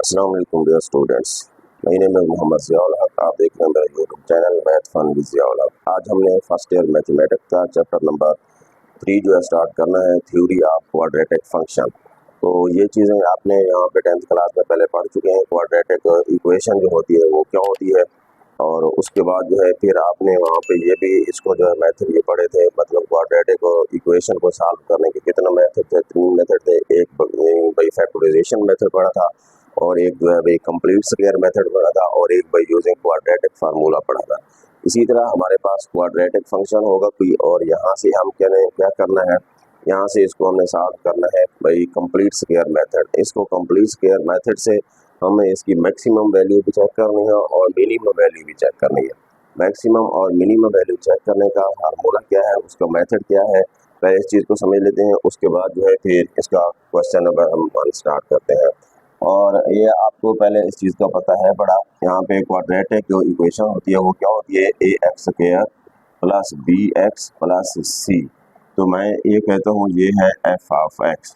अस्सलाम वालेकुम dear students, मेरा नेम है मोहम्मद ज़ियाउल हक। आप देख रहे हैं मेरा YouTube channel Math Fun with Ziaul Haq. आज हमने फर्स्ट ईयर मैथमेटिक्स का चैप्टर नंबर 3 जो है स्टार्ट करना है, थ्योरी ऑफ क्वाड्रेटिक फंक्शन। तो ये चीज़ें आपने यहाँ पे 10th क्लास में पहले पढ़ चुके हैं। क्वाड्रेटिक इक्वेशन जो होती है वो क्या होती है, और उसके बाद जो है फिर आपने वहाँ पे ये भी इसको जो है मेथड ये पढ़े थे, मतलब क्वाड्रेटिक इक्वेशन को सॉल्व करने के कितना मेथड थे, 3 मेथड थे। एक बाई फैक्टराइजेशन मेथड पढ़ा था, और एक जो है भाई कंप्लीट स्क्वायर मेथड पढ़ा था, और एक बाई यूजिंग क्वाड्रेटिक फार्मूला पढ़ा था। इसी तरह हमारे पास क्वाड्रेटिक फंक्शन होगा कोई, और यहाँ से हम क्या करना है, यहाँ से इसको हमने सॉल्व करना है भाई कंप्लीट स्क्वायर मेथड। इसको कंप्लीट स्क्वायर मेथड से हमें इसकी मैक्सिमम वैल्यू भी चेक करनी है और मिनिमम वैल्यू भी चेक करनी है। मैक्सिमम और मिनिमम वैल्यू चेक करने का फार्मूला क्या है, उसका मेथड क्या है, पहले इस चीज़ को समझ लेते हैं। उसके बाद जो है फिर इसका क्वेश्चन नंबर हम 1 स्टार्ट करते हैं। और ये आपको पहले इस चीज़ का पता है बड़ा, यहाँ पे क्वाड्रेटिक जो इक्वेशन होती है वो क्या होती है, A X square plus B X plus C. तो मैं ये कहता हूँ ये है एफ ऑफ एक्स।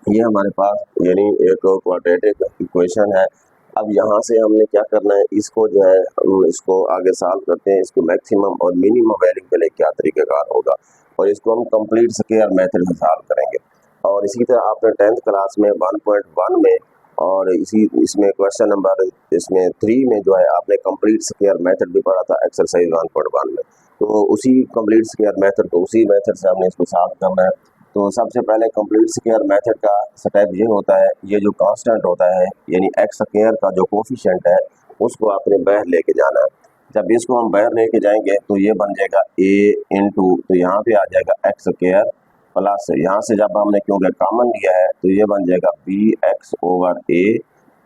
ये हमारे पास यानी एक क्वाड्रेटिक इक्वेशन है। अब यहाँ से हमने क्या करना है, इसको जो है हम इसको आगे सॉल्व करते हैं। इसको मैक्सिमम और मिनिमम वैल्यू के लिए क्या तरीक़ाकार होगा, और इसको हम कंप्लीट स्क्वायर मेथड से सॉल्व करेंगे। और इसी तरह आपने 10th क्लास में 1.1 में और इसमें क्वेश्चन नंबर इसमें 3 में जो है आपने कंप्लीट स्क्वायर मेथड भी पढ़ा था एक्सरसाइज 1.1 में। तो उसी कंप्लीट स्क्वायर मेथड को उसी मेथड से हमने इसको सॉल्व करना है। तो सबसे पहले कंप्लीट स्क्वायर मेथड का स्टेप ये होता है, ये जो कांस्टेंट होता है यानी एक्स स्क्वायर का जो कोफिशिएंट है उसको आपने बाहर लेके जाना है। जब इसको हम बाहर लेके जाएंगे तो ये बन जाएगा a इंटू, तो यहाँ पे आ जाएगा एक्स स्क्वायर प्लस, यहाँ से जब हमने क्योंकि कॉमन लिया है तो ये बन जाएगा बी एक्स ओवर ए,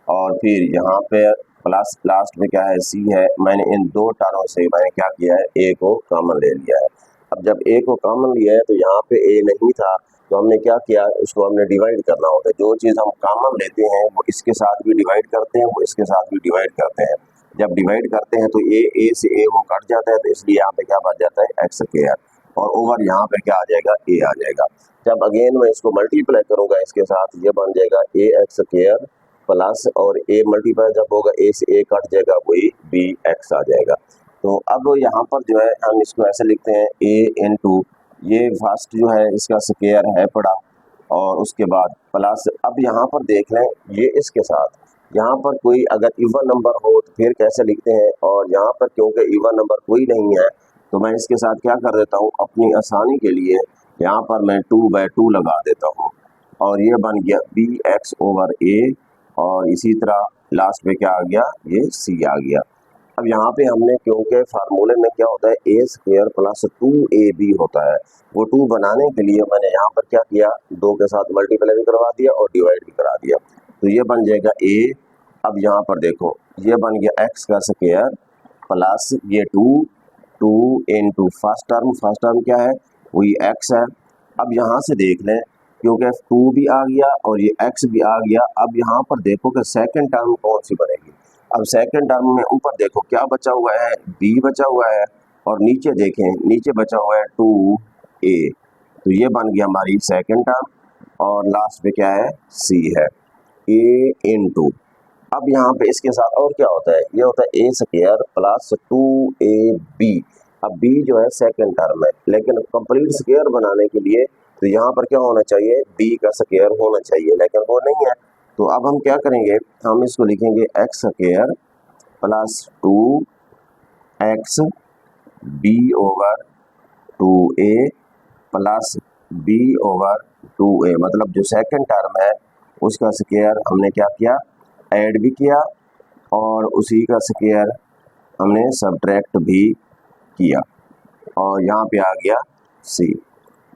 और फिर यहाँ पे प्लस लास्ट में क्या है सी है। मैंने इन दो टर्म से मैंने क्या किया है, ए को कॉमन ले लिया है। अब जब ए को कॉमन लिया है तो यहाँ पे ए नहीं था, तो हमने क्या किया, उसको हमने डिवाइड करना होता है। जो चीज़ हम कॉमन लेते हैं वो इसके साथ भी डिवाइड करते हैं, वो इसके साथ भी डिवाइड करते हैं। जब डिवाइड करते हैं तो ए से ए वो कट जाता है, तो इसलिए यहाँ पे क्या बच जाता है एक्स स्क्वायर, और ओवर यहाँ पे क्या आ जाएगा, ए आ जाएगा। जब अगेन मैं इसको मल्टीप्लाई करूंगा इसके साथ, ये बन जाएगा ए एक्स स्क्वायर प्लस, और ए मल्टीप्लाई जब होगा ए से ए कट जाएगा, वही बी एक्स आ जाएगा। तो अब यहाँ पर जो है हम इसको ऐसे लिखते हैं ए इंटू, ये फर्स्ट जो है इसका स्क्वायर है पड़ा, और उसके बाद प्लस। अब यहाँ पर देख लें ये इसके साथ, यहाँ पर कोई अगर इवन नंबर हो तो फिर कैसे लिखते हैं, और यहाँ पर क्योंकि इवन नंबर कोई नहीं है तो मैं इसके साथ क्या कर देता हूँ, अपनी आसानी के लिए यहाँ पर मैं 2/2 लगा देता हूँ, और ये बन गया बी एक्स ओवर ए, और इसी तरह लास्ट में क्या आ गया, ये सी आ गया। अब यहाँ पे हमने क्योंकि फार्मूले में क्या होता है ए स्क्वायर प्लस 2ab होता है, वो 2 बनाने के लिए मैंने यहाँ पर क्या किया, 2 के साथ मल्टीप्लाई भी करवा दिया और डिवाइड भी करा दिया, तो ये बन जाएगा ए। अब यहाँ पर देखो ये बन गया एक्स का स्क्वायर प्लस ये 2 इंटू फर्स्ट टर्म क्या है, वही एक्स है। अब यहाँ से देख लें क्योंकि 2 भी आ गया और ये x भी आ गया। अब यहाँ पर देखो कि सेकंड टर्म कौन सी बनेगी। अब सेकंड टर्म में ऊपर देखो क्या बचा हुआ है, b बचा हुआ है, और नीचे देखें नीचे बचा हुआ है 2a, तो ये बन गया हमारी सेकंड टर्म, और लास्ट में क्या है, c है, a इंटू। अब यहाँ पे इसके साथ और क्या होता है, ये होता है ए स्क्वायर प्लस 2ab। अब b जो है सेकंड टर्म है, लेकिन कंप्लीट स्क्वायर बनाने के लिए तो यहाँ पर क्या होना चाहिए, b का स्क्वायर होना चाहिए, लेकिन वो नहीं है। तो अब हम क्या करेंगे, हम इसको लिखेंगे x square plus 2x b over 2a plus b over 2a, मतलब जो सेकंड टर्म है उसका स्क्वायर हमने क्या किया, ऐड भी किया, और उसी का स्क्वायर हमने सब्ट्रैक्ट भी किया, और यहाँ पे आ गया c।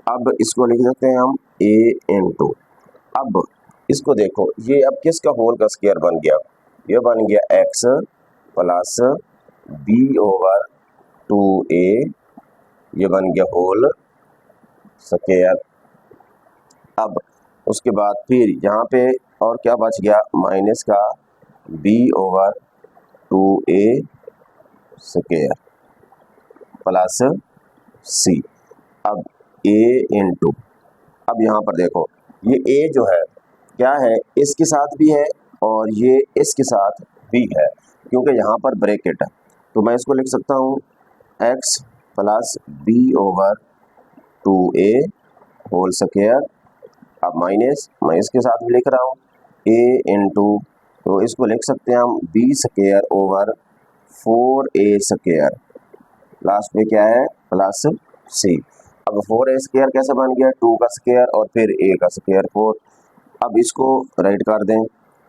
अब इसको लिख सकते हैं हम a इंटू। अब इसको देखो ये अब किसका होल का स्क्वायर बन गया, ये बन गया x plus b over 2a, ये बन गया होल स्क्वायर। अब उसके बाद फिर यहाँ पे और क्या बच गया, माइनस का b over 2a square plus c। अब a इंटू, अब यहाँ पर देखो ये a जो है क्या है, इसके साथ भी है और ये इसके साथ भी है क्योंकि यहाँ पर ब्रैकेट है, तो मैं इसको लिख सकता हूँ x plus B over 2a whole square. अब माइनस मैं इसके साथ भी लिख रहा हूँ a इंटू, तो इसको लिख सकते हैं हम b square over 4a square, last में क्या है प्लस c। अब 4a स्क्वायर कैसे बन गया, 2 का स्क्वायर और फिर a का स्क्वायर 4। अब इसको राइट कर दें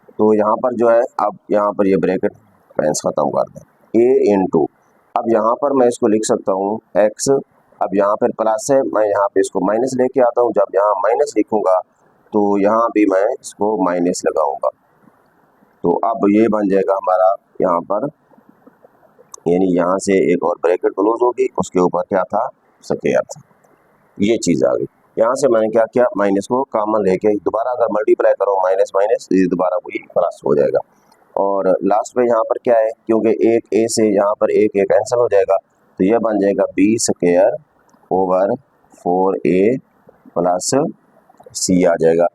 तो यहाँ पर जो है, अब यहाँ पर ये ब्रैकेट पेंस ख़त्म कर दें a इंटू, अब यहाँ पर मैं इसको लिख सकता हूँ x, अब यहाँ पर प्लस है, मैं यहाँ पे इसको माइनस लेके आता हूँ, जब यहाँ माइनस लिखूंगा तो यहाँ भी मैं इसको माइनस लगाऊंगा, तो अब ये बन जाएगा हमारा यहाँ पर, यानी यहाँ से एक और ब्रैकेट क्लोज होगी, उसके ऊपर क्या था स्क्वायर था, ये चीज़ आ गई। यहाँ से मैंने क्या किया, माइनस को कॉमन लेके दोबारा अगर मल्टीप्लाई करो माइनस माइनस, ये दोबारा वही प्लस हो जाएगा। और लास्ट में यहाँ पर क्या है, क्योंकि एक ए से यहाँ पर एक कैंसिल हो जाएगा, तो यह बन जाएगा B square over 4a plus C आ जाएगा।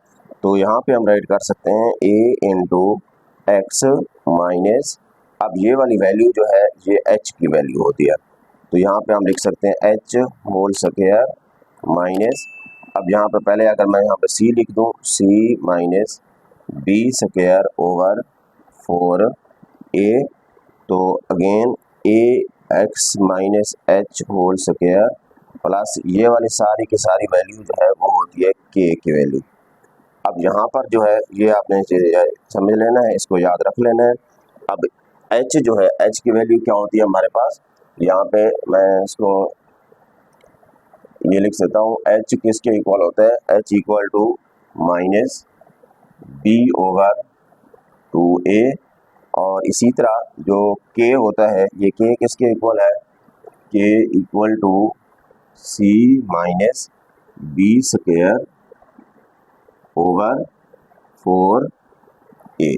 तो यहाँ पे हम राइट कर सकते हैं a इंटू एक्स माइनस, अब ये वाली वैल्यू जो है ये h की वैल्यू होती है, तो यहाँ पे हम लिख सकते हैं h होल स्क्वायर माइनस, अब यहाँ पे पहले अगर मैं यहाँ पे c लिख दूँ c minus b square over 4a, तो again a x minus h whole square plus ये वाली सारी की सारी वैल्यू जो है वो होती है k की वैल्यू। अब यहाँ पर जो है ये आपने समझ लेना है, इसको याद रख लेना है। अब h जो है, h की वैल्यू क्या होती है हमारे पास, यहाँ पे मैं इसको ये लिख सकता हूँ h किसके इक्वल होता है, h equal to minus b over 2a, और इसी तरह जो k होता है, ये k किसके इक्वल है, k equal to c minus b square over 4a।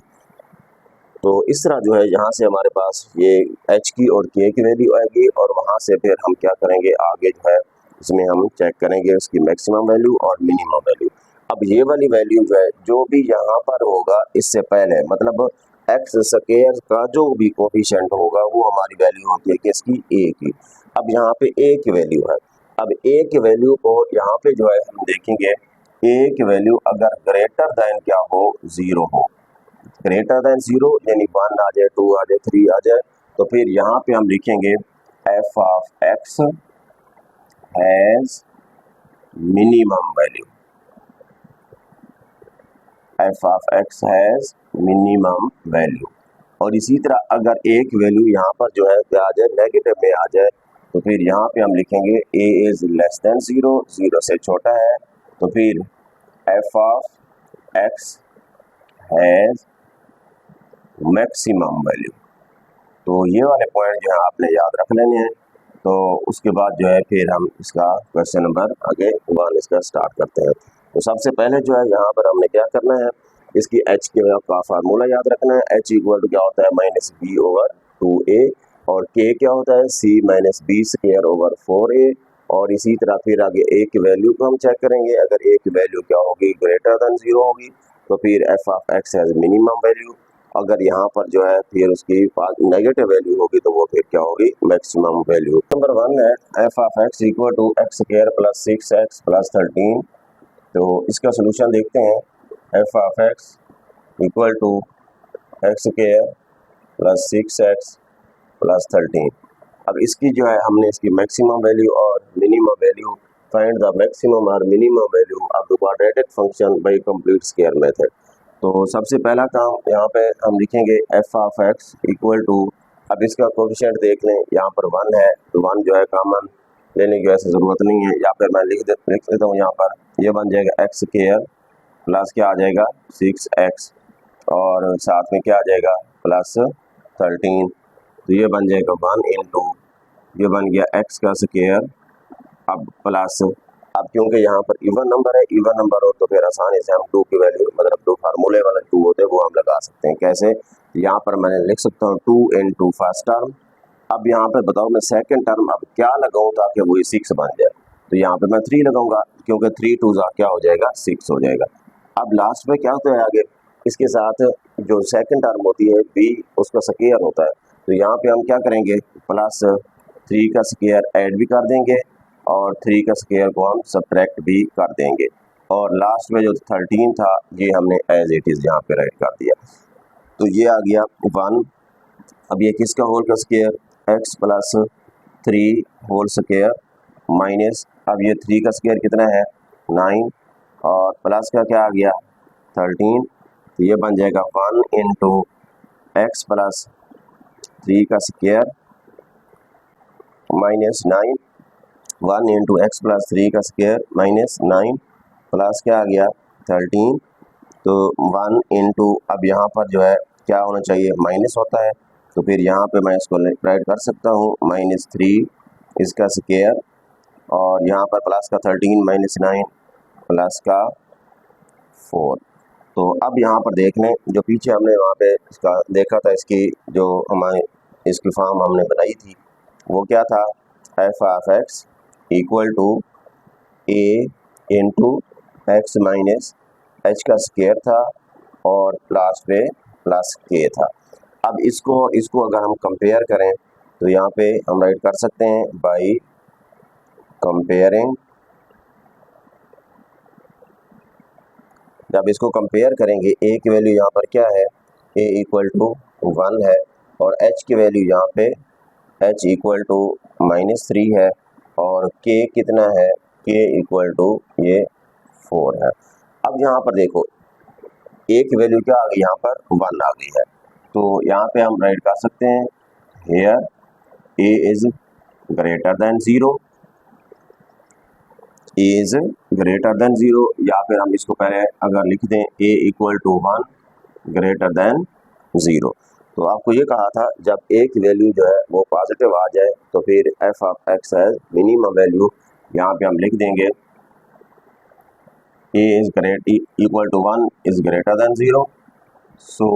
तो इस तरह जो है यहाँ से हमारे पास ये h की और k की वैल्यू आएगी, और वहाँ से फिर हम क्या करेंगे आगे जो है इसमें हम चेक करेंगे उसकी मैक्सिमम वैल्यू और मिनिमम वैल्यू। अब ये वाली वैल्यू जो है जो भी यहाँ पर होगा इससे पहले, मतलब x स्क्वायर का जो भी कोफिशिएंट होगा वो हमारी वैल्यू होती है किसकी, a की। अब यहाँ पे a की वैल्यू है, अब a की वैल्यू को यहाँ पे जो है हम देखेंगे, a की वैल्यू अगर ग्रेटर देन क्या हो, 0 हो, ग्रेटर देन 0 यानी 1 आ जाए, 2 आ जाए, 3 आ जाए, तो फिर यहाँ पे हम लिखेंगे f of x has minimum value, f of x has minimum value. और इसी तरह अगर एक वैल्यू यहाँ पर जो है आ जाए नेगेटिव में आ जाए, तो फिर यहाँ पे हम लिखेंगे a इज लेस देन 0, 0 से छोटा है, तो फिर f of x has maximum value. तो ये वाले पॉइंट जो है आपने याद रख लेने हैं। तो उसके बाद जो है फिर हम इसका क्वेश्चन नंबर आगे 1 इसका स्टार्ट करते हैं। तो सबसे पहले जो है यहाँ पर हमने क्या करना है, इसकी h का फार्मूला याद रखना है। h इक्वल टू क्या होता है, माइनस बी ओवर 2a, और k क्या होता है, c minus B square over 4a। और इसी तरह फिर आगे a की वैल्यू को हम चेक करेंगे, अगर a की वैल्यू क्या होगी, ग्रेटर देन 0 होगी, तो फिर f of x has minimum value. अगर यहाँ पर जो है फिर उसकी नेगेटिव वैल्यू होगी तो वो फिर क्या होगी, मैक्सिमम वैल्यू। नंबर 1 है f of x equal to X square plus 6x plus 13। तो इसका सोल्यूशन देखते हैं, f of x equal to X square plus 6x plus 13। अब इसकी जो है हमने इसकी मैक्सिमम वैल्यू और minimum value, find the maximum और minimum value of the quadratic function by complete square method. तो सबसे पहला काम यहाँ पे हम लिखेंगे f of x equal to, अब इसका कोफिशिएंट देख लें, यहाँ पर 1 है, तो 1 जो है कॉमन लेने की वैसे ज़रूरत नहीं है, या फिर मैं लिख देता हूँ यहाँ पर, ये बन जाएगा एक्स स्क्वायर प्लस क्या आ जाएगा 6x, और साथ में क्या आ जाएगा प्लस 13, तो ये बन जाएगा 1 इंटू, ये बन गया x का स्क्वायर, अब प्लस, अब क्योंकि यहाँ पर इवन नंबर है, इवन नंबर हो तो फिर आसानी से हम 2 की वैल्यू, मतलब 2 फार्मूले वाला 2 होते हैं वो हम लगा सकते हैं। कैसे, यहाँ पर मैंने लिख सकता हूँ 2 इंटू फर्स्ट टर्म। अब यहाँ पे बताओ मैं सेकंड टर्म अब क्या लगाऊं ताकि वो 6 बन जाए, तो यहाँ पे मैं 3 लगाऊंगा, क्योंकि 3 2 क्या हो जाएगा 6 हो जाएगा। अब लास्ट में क्या होता है आगे, इसके साथ जो सेकंड टर्म होती है b उसका स्क्वायर होता है, तो यहाँ पे हम क्या करेंगे प्लस 3 का स्क्वायर ऐड भी कर देंगे और 3 का स्क्वायर को हम सब्ट्रैक्ट भी कर देंगे, और लास्ट में जो 13 था ये हमने एज इट इज़ यहाँ पे राइट कर दिया। तो ये आ गया 1। अब ये किसका होल का square, x plus 3 whole square minus, अब ये 3 का स्क्वायर कितना है 9 और प्लस का क्या आ गया 13, तो ये बन जाएगा 1 इंटू एक्स प्लस 3 का square minus 9, 1 into x plus 3 का स्क्वायर माइनस 9 प्लस क्या आ गया 13, तो 1 इंटू, अब यहाँ पर जो है क्या होना चाहिए माइनस होता है, तो फिर यहाँ पे मैं इसको राइट कर सकता हूँ -3 इसका स्क्वायर और यहाँ पर प्लस का 13 माइनस 9 प्लस का 4। तो अब यहाँ पर देख लें जो पीछे हमने वहाँ पे इसका देखा था, इसकी जो हमारे इसकी फॉर्म हमने बनाई थी वो क्या था, F of x equal to A into X minus H का स्क्वायर था और लास्ट पे प्लस के था। अब इसको अगर हम कंपेयर करें तो यहाँ पे हम राइट कर सकते हैं बाई कंपेयरिंग, जब इसको कंपेयर करेंगे ए की वैल्यू यहाँ पर क्या है ए इक्वल टू 1 है और एच की वैल्यू यहाँ पे एच इक्वल टू -3 है और के कितना है के इक्वल टू ये 4 है। अब यहाँ पर देखो ए की वैल्यू क्या आ गई, यहाँ पर 1 आ गई है, तो यहाँ पे हम राइट कर सकते हैं here A is greater than 0, A is greater than 0, या फिर हम इसको पहले अगर लिख दें A equal to 1 greater than 0। तो आपको ये कहा था जब ए की वैल्यू जो है वो पॉजिटिव आ जाए तो फिर F of x has minimum value, यहाँ पे हम लिख देंगे A is equal to 1 is greater than 0, so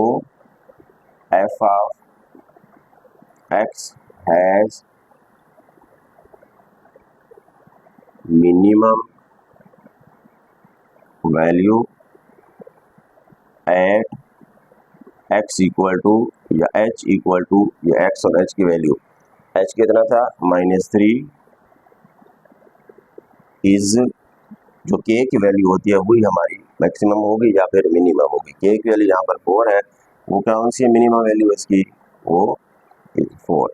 F of x has minimum value at X equal to या एच इक्वल टू, या एक्स और एच की वैल्यू, एच कितना था -3 इज, जो के की वैल्यू होती है वही हमारी मैक्सिमम होगी या फिर मिनिमम होगी। के की वैल्यू यहाँ पर 4 है, वो कौन सी मिनिमम वैल्यू इसकी, वो 4।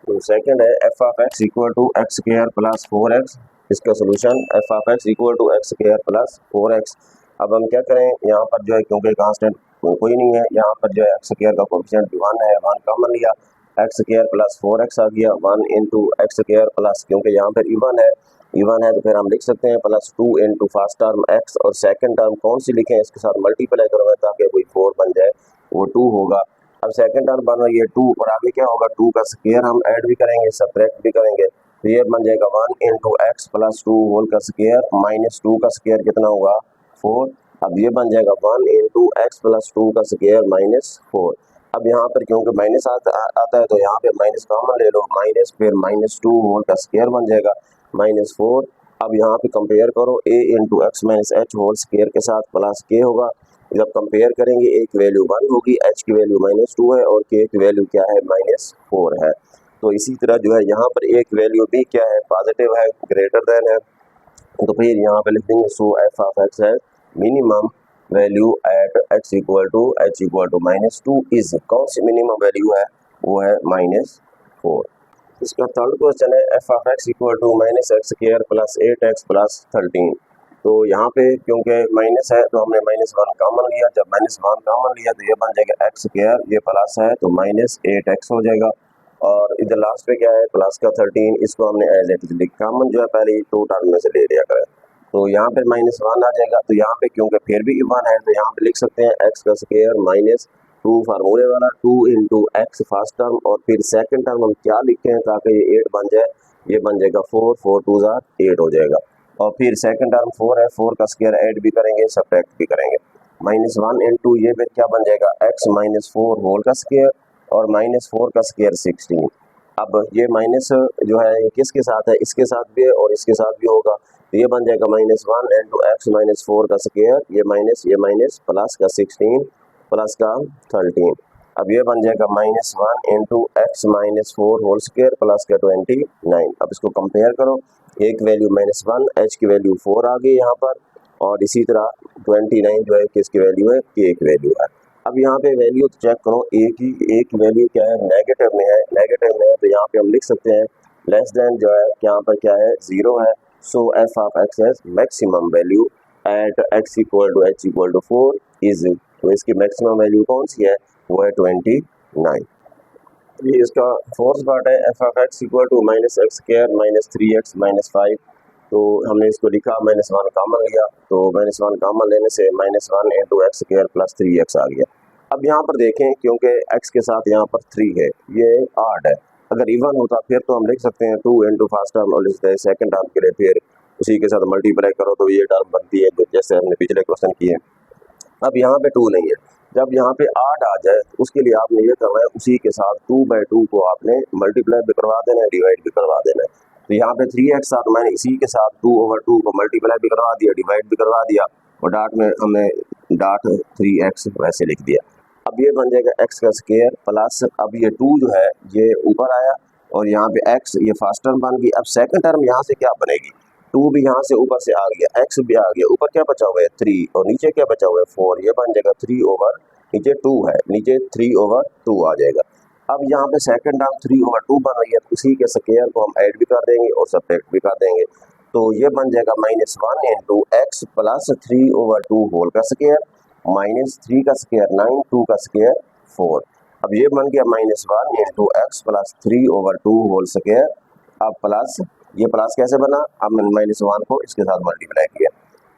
तो सेकंड है F of x equal to X square plus 4x, इसका solution F of x equal to X square plus 4x। अब हम क्या करें यहाँ पर जो है क्योंकि कांस्टेंट कोई नहीं है, यहाँ पर जो है एक्स स्क्वायर का कोएफिशिएंट 1 है, 1 कॉमन लिया, एक्स स्क्वायर प्लस 4x आ गया, 1 इंटू एक्स स्क्वायर प्लस, क्योंकि यहाँ पर इवन है तो फिर हम लिख सकते हैं plus 2 into first term x और सेकंड टर्म कौन सी लिखें, इसके साथ मल्टीप्लाई करूँगा ताकि कोई 4 बन जाए, वो 2 होगा। अब सेकंड टर्म बन रही है 2 और आगे क्या होगा 2 का स्क्वायर हम ऐड भी करेंगे सब्ट्रैक्ट भी करेंगे, तो ये बन जाएगा 1 इंटू एक्स प्लस 2 होल का स्क्वायर माइनस 2 का स्क्वायर कितना होगा 4। अब ये बन जाएगा 1 इंटू एक्स प्लस 2 का स्क्वायर -4। अब यहाँ पर क्योंकि माइनस आता है तो यहाँ पे माइनस कॉमन ले लो, माइनस फिर -2 होल का स्क्वायर बन जाएगा -4। अब यहाँ पे कंपेयर करो a into X minus H whole square के साथ प्लस के होगा, जब कंपेयर करेंगे a की वैल्यू 1 होगी, h की वैल्यू -2 है और k की वैल्यू क्या है -4 है। तो इसी तरह जो है यहाँ पर a की वैल्यू भी क्या है पॉजिटिव है, ग्रेटर देन है, तो फिर यहाँ पे लिख देंगे सो एफ ऑफ एक्स है minimum value at x equal to h equal to -2 is, कौन सी मिनिमम वैल्यू है वो है -4। इसका थर्ड क्वेश्चन है F of x equal to -x square plus 8x plus 13। तो यहाँ पे क्योंकि माइनस है तो हमने -1 कॉमन लिया, जब -1 कॉमन लिया तो ये बन जाएगा x स्क्वायर, ये प्लस है तो -8x हो जाएगा, और इधर लास्ट पे क्या है प्लस का 13, इसको हमने एज इट इज लिखा, कॉमन जो है पहले 2 टर्म में से ले लिया करें, तो यहाँ पे -1 आ जाएगा, तो यहाँ पे क्योंकि फिर भी इवन है तो यहाँ पे लिख सकते हैं x का स्क्वायर -2 फार्मूले वाला 2 इंटू एक्स फर्स्ट टर्म, और फिर सेकंड टर्म हम क्या लिखते हैं ताकि ये 8 बन जाए, ये बन जाएगा 4, 4 2 8 हो जाएगा, और फिर सेकंड टर्म 4 है, 4 का स्क्वायर ऐड भी करेंगे सब्ट्रैक्ट भी करेंगे, -1 इंटू ये फिर क्या बन जाएगा x -4 होल का स्क्वायर और -4 का स्क्वायर 16। अब ये माइनस जो है ये किसके साथ है, इसके साथ भी है और इसके साथ भी होगा, तो ये बन जाएगा -1 इंटू एक्स -4 का स्क्वायर, ये माइनस प्लस का 16 प्लस का 13। अब ये बन जाएगा -1 into X minus 4 whole square plus का 29। अब इसको कंपेयर करो, ए की वैल्यू -1, एच की वैल्यू 4 आ गई यहाँ पर, और इसी तरह 29 जो है किसकी वैल्यू है, के की वैल्यू है। अब यहाँ पे वैल्यू चेक करो, ए की वैल्यू क्या है, नेगेटिव में है, नेगेटिव में है तो यहाँ पे हम लिख सकते हैं लेस देन जो है यहाँ पर क्या है, 0 है। So F of x has maximum value at X equal to H equal to 4 is, तो इसकी मैक्सिमम वैल्यू कौन सी है, वो है 29। ये इसका फोर्थ पार्ट है, F of x equal to minus x square minus 3x minus 5। तो हमने इसको लिखा -1 कॉमन लिया, तो -1 कॉमन लेने से -1 into x square plus 3x आ गया। अब यहाँ पर देखें, क्योंकि x के साथ यहाँ पर 3 है, ये आड है, अगर इवन होता फिर तो हम लिख सकते हैं 2 इंटू फर्स्ट टर्म और सेकंड टर्म के लिए फिर उसी के साथ मल्टीप्लाई करो तो ये टर्म बनती है, जैसे हमने पिछले क्वेश्चन किए। अब यहाँ पे 2 नहीं है, जब यहाँ पे 8 आ जाए उसके लिए आपने ये करना है, उसी के साथ 2/2 को आपने मल्टीप्लाई भी करवा देना है, डिवाइड भी करवा देना है। तो यहाँ पे 3x साथ मैंने इसी के साथ 2/2 को मल्टीप्लाई भी करवा दिया, डिवाइड भी करवा दिया, और डाट में हमने डाट 3x वैसे लिख दिया। अब ये बन जाएगा x का स्क्वायर प्लस, अब ये 2 जो है ये ऊपर आया और यहाँ पे x ये फर्स्ट टर्म बन गई। अब सेकंड टर्म यहाँ से क्या बनेगी, 2 भी यहाँ से ऊपर से आ गया, x भी आ गया, ऊपर क्या बचा हुआ है 3 और नीचे क्या बचा हुआ है 4, ये बन जाएगा 3 ओवर, नीचे 2 है, नीचे 3 ओवर 2 आ जाएगा। अब यहाँ पे सेकंड टर्म 3 ओवर 2 बन रही है, तो उसी के स्क्वायर को हम ऐड भी कर देंगे और सब्ट्रैक्ट भी कर देंगे, तो ये बन जाएगा -1 into x plus 3 over 2 whole का स्क्वायर माइनस 3 का स्क्वायर 9, 2 का स्क्वायर 4। अब ये बन गया -1 into x plus 3 over 2 whole square. अब प्लस, ये प्लस कैसे बना, अब मैंने -1 को इसके साथ मल्टीप्लाई किया,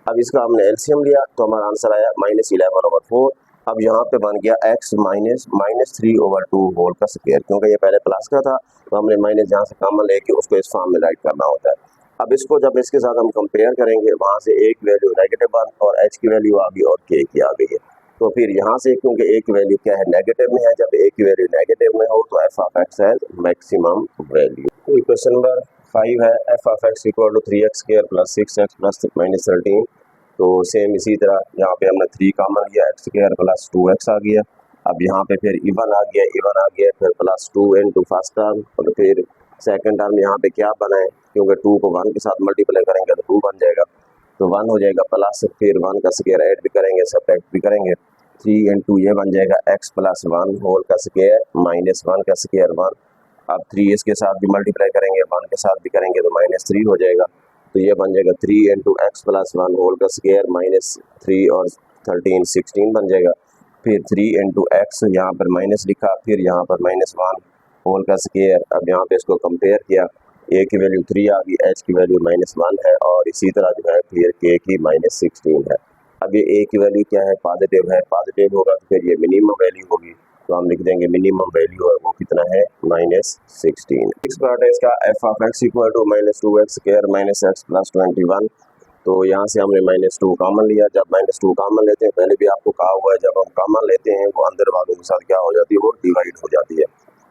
अब इसका हमने एलसीएम लिया तो हमारा आंसर आया -11/4। अब यहाँ पे बन गया x -3 ओवर 2 होल का स्क्वायर, क्योंकि ये पहले प्लस का था तो हमने माइनस जहाँ से कॉमन लेके उसको इस फॉर्म में राइट करना होता है। अब इसको जब इसके साथ हम कंपेयर करेंगे, वहाँ से a की वैल्यू -1 और h की वैल्यू आ गई और k की आ गई है, तो फिर यहाँ से क्योंकि a की वैल्यू क्या है, नेगेटिव में है, जब a की वैल्यू नेगेटिव में हो तो f of x has maximum value. Question number 5 है, F of x equal to 3x square plus 6x plus -13। तो सेम इसी तरह यहाँ पे हमने 3 कॉमन लिया, एक्स स्क्वायर प्लस 2x आ गया। अब यहाँ पे फिर इवन आ गया, फिर प्लस 2 इंटू फर्स्ट टर्म, और फिर सेकंड टर्म यहाँ पे क्या बना है, क्योंकि 2 को 1 के साथ मल्टीप्लाई करेंगे तो 2 बन जाएगा, तो 1 हो जाएगा, प्लस फिर 1 का स्क्वायर ऐड भी करेंगे, सब्ट्रैक्ट भी करेंगे, 3 इंटू ये बन जाएगा x प्लस 1 होल का स्क्वायर माइनस 1 का स्क्वायर 1। अब 3 इसके साथ भी मल्टीप्लाई करेंगे, 1 के साथ भी करेंगे तो -3 हो जाएगा, तो ये बन जाएगा 3 इंटू एक्स प्लस 1 होल का स्क्वायर -3 और 13 16 बन जाएगा। फिर 3 इंटू एक्स यहाँ पर माइनस लिखा, फिर यहाँ पर -1 होल का स्क्वायर। अब यहाँ पे इसको कंपेयर किया, ए की वैल्यू 3 आ गई, एच की वैल्यू -1 है, और इसी तरह जो है फिर के की -16 है। अब ये ए की वैल्यू क्या है, पॉजिटिव है, पॉजिटिव होगा तो फिर ये मिनिमम वैल्यू होगी, तो हम लिख देंगे मिनिमम वैल्यू है वो कितना है, -16। नेक्स्ट पार्ट है इसका, f of x equal to -2x square minus x plus 21। तो यहाँ से हमने -2 कॉमन लिया, जब -2 कॉमन लेते हैं, पहले भी आपको कहा हुआ है, जब हम कॉमन लेते हैं वो अंदर वालों के साथ क्या हो जाती है, वो डिवाइड हो जाती है।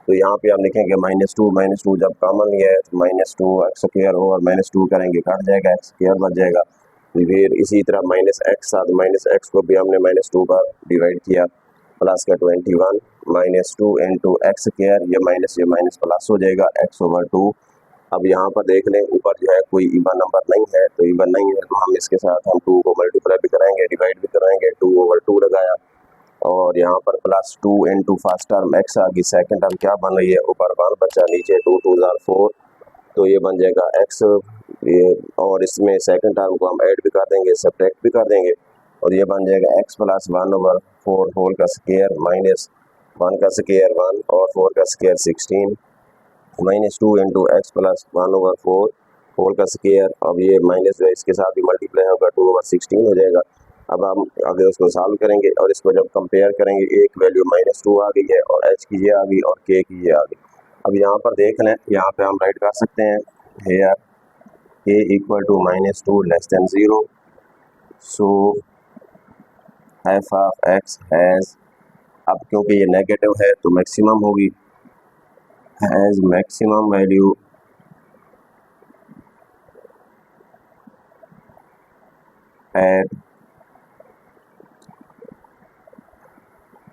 तो यहाँ पे हम लिखेंगे -2 जब कॉमन लिया है तो -2 एक्स स्क्वायर और -2 करेंगे, कट जाएगा, एक्स स्क्वायर बच जाएगा। फिर इसी तरह -x साथ -x को भी हमने -2 पर डिवाइड किया, प्लस का 21 -2 इंटू एक्स स्क्वायर, ये माइनस प्लस हो जाएगा x/2। अब यहाँ पर देख लें, ऊपर जो है कोई इवन नंबर नहीं है, तो इवन नहीं है तो हम इसके साथ हम 2 को मल्टीप्लाई भी कराएंगे, डिवाइड भी कराएंगे, 2/2 लगाया, और यहाँ पर +2 इंटू फर्स्ट टर्म x आ गई, सेकंड टर्म क्या बन रही है, ऊपर 1 बचा, नीचे 2 2 4, तो ये बन जाएगा x, ये, और इसमें सेकंड टर्म को हम ऐड भी कर देंगे, सब्ट्रैक्ट भी कर देंगे, और ये बन जाएगा x प्लस 1/4 होल का स्क्वायर माइनस 1 का स्क्वायर 1 और 4 का square 16 -2 into x plus 1/4 whole का स्क्वायर। अब ये माइनस जो है इसके साथ भी मल्टीप्लाई होगा, 2/16 हो जाएगा। अब हम आगे उसको सॉल्व करेंगे और इसको जब कंपेयर करेंगे, एक वैल्यू -2 आ गई है और एच की ये आ गई और के की ये आ गई। अब यहाँ पर देख लें, यहाँ पे हम राइट कर सकते हैं, हेयर के equal to -2 less than 0, so F of x has, अब क्योंकि ये नेगेटिव है तो मैक्सिमम होगी, has maximum value at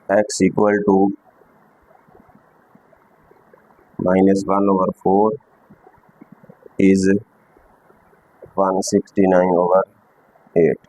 x equal to -1/4 is 169/8।